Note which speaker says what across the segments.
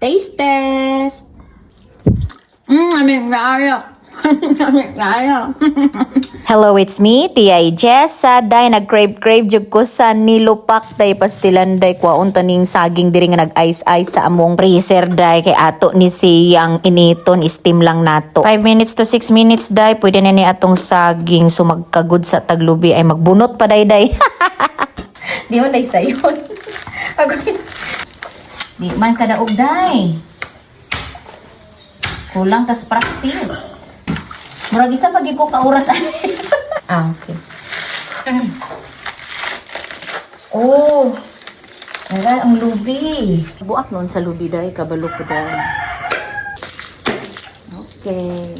Speaker 1: Taste test. Amin kaayo. Amin kaayo.
Speaker 2: Hello, it's me, Tia Jessa. Day nag-crave jud ko sa nilupak day pastilan day kwaon taning saging diri nga nag-ice sa among freezer day kay ato ni siyang initon steam lang nato. 5 minutes to 6 minutes day pwede na ni atong saging so magkagud sa taglubi ay magbunot pa day. Di man day sayon. Di man kadaog day. Kulang tas practice. Murag isa pag ko kauras ani. Okay. Oh. Nagal ang lubi. Buak noon sa lubi day, kabalo ko day. Okay.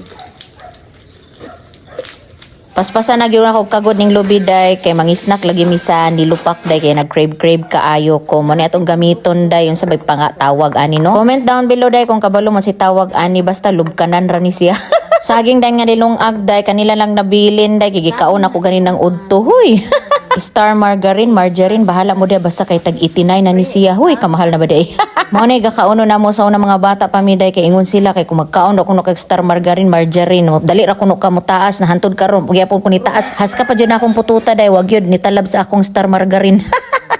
Speaker 2: Paspasan na gyud ako kagod ning lubi day kay mangisnak lagi misa nilupak day kay nag-crave kaayo ko. Mo ni atong gamiton day yung sabay pangatawag ani no. Comment down below day kung kabalo mo si tawag ani basta lubkanan ra ni siya. Saging day nga nilungag day kanila lang nabilin day gigikaon ako ganin ng udto huy. Star margarine bahala mo day basta kay tag 89 na ni siya huy kamahal na ba day. Mao ni gakauno na mo sa una mga bata pa mi day kay ingon sila kay kung magkaon ako no kay star margarine no, dali ra kuno ka mo taas na hantod karon gyapon ko ni taas haska pa jud na akong pututa day wag yun nitalab sa akong star margarine.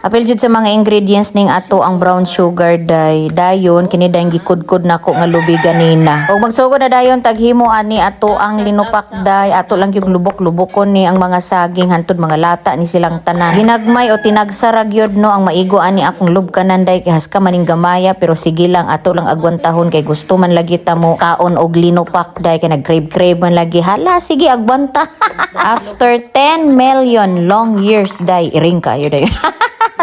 Speaker 2: Apil jud sa mga ingredients ning ato ang brown sugar day. Dayon kini day gikudkod nako nga lubi ganina. Og magsugod na dayon taghimo ani ato ang linupak day. Ato lang yung lubok-lubokon ni ang mga saging hantud mga lata ni silang tanan. Ginagmay o tinagsarag yun no ang maigo ani akong lubkanan day kay haska maning gamaya pero sige lang ato lang agwantahon kay gusto man lagi ta mo kaon og linupak day kay nag-crave man lagi. Hala sige agbanta. After 10 million long years day iring kayo day.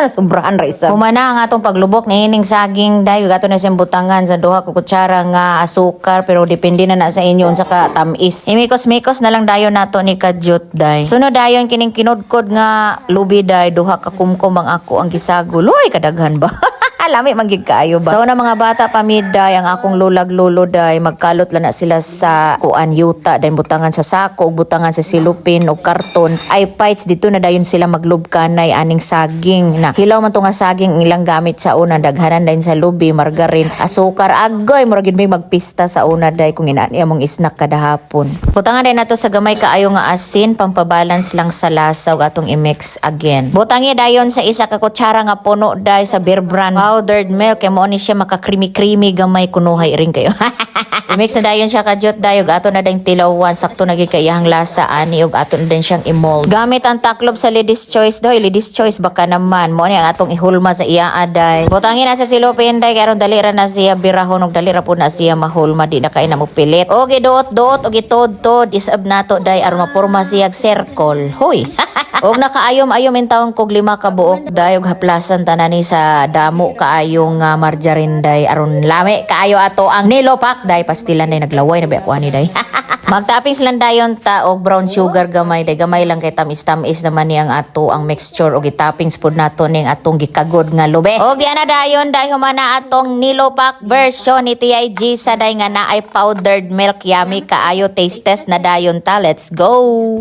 Speaker 2: Sobrahan ra isa. Humana ang atong paglubok ni ining saging day gato na siyang butangan sa duha ka kutsara nga asukar pero depende na sa inyo unsa ka tamis. Imikos-mikos na lang dayon nato ni kadyot day. Sunod dayon kining kinudkod nga lubi day duha ka kumkum ang ako ang gisagol. Uy kadaghan ba? Lami manggig kaayo ba? So na mga bata pamiday ang akong lulag lulo day magkalot lang na sila sa kuan yuta day butangan sa sako ug butangan sa silupin ug karton ay fights dito na dayon sila maglubkanay aning saging na hilaw man to nga saging ilang gamit sa una daghanan dayon sa lubi margarine asukar agoy murag gid may magpista sa una day kung inani among snack kada hapon. Butangan day nato sa gamay kaayo nga asin pampabalance lang sa lasa ug atong i-mix again. Butangi dayon sa isa ka kutsara nga puno day sa Bear Brand powdered milk kay mo ni siya maka creamy gamay kunuhay ring kayo. I-mix na dayon siya kadyot dayog ato na dayong tilawan sakto na gikayahang lasa ani ug ato na din siyang i-mold. Gamit ang taklob sa Ladies Choice daw, Ladies Choice baka naman mo ni ang atong ihulma sa iya aday. Butangin na sa silupin day karon dali ra na siya birahon ug dali ra po na siya mahulma di na kay na mo pilit. Og idot-dot og itod-tod isab nato day aron maporma siya circle. Hoy. Og nakaayom-ayom in taon kog 5 ka buok day og haplasan tanan ni sa damo kaayong margarine day aron lami kaayo ato ang nilopak day pastilan day naglaway na ba ako ani day. Magtoppings lang dayon ta og brown sugar gamay day gamay lang kay tamis-tamis naman ni ang ato ang mixture og itoppings pud nato ning atong gikagod nga lube. Og diana dayon day humana atong nilopak version ni TIG sa day nga naay powdered milk yummy kaayo taste test na dayon ta. Let's go.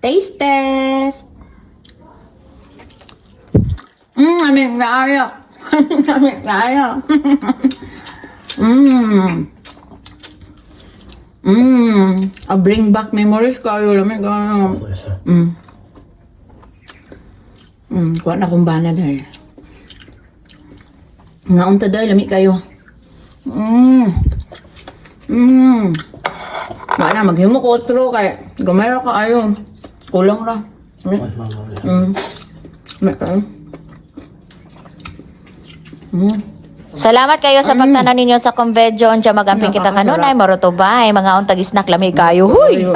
Speaker 1: Taste test. Amin kaayo. Amin kaayo. Bring back memories kayo lamig kaayo. Kuha na kong bana dahil. Nga unta dahil lamig kayo. Mana maghimo ko otro kay gumera kaayo. Kulang ra.
Speaker 2: Salamat kayo sa pagtanaw ninyo sa convention. Diyan magamping kita kanunay. Marotobay. Mga untag snack lamig kayo. Huy!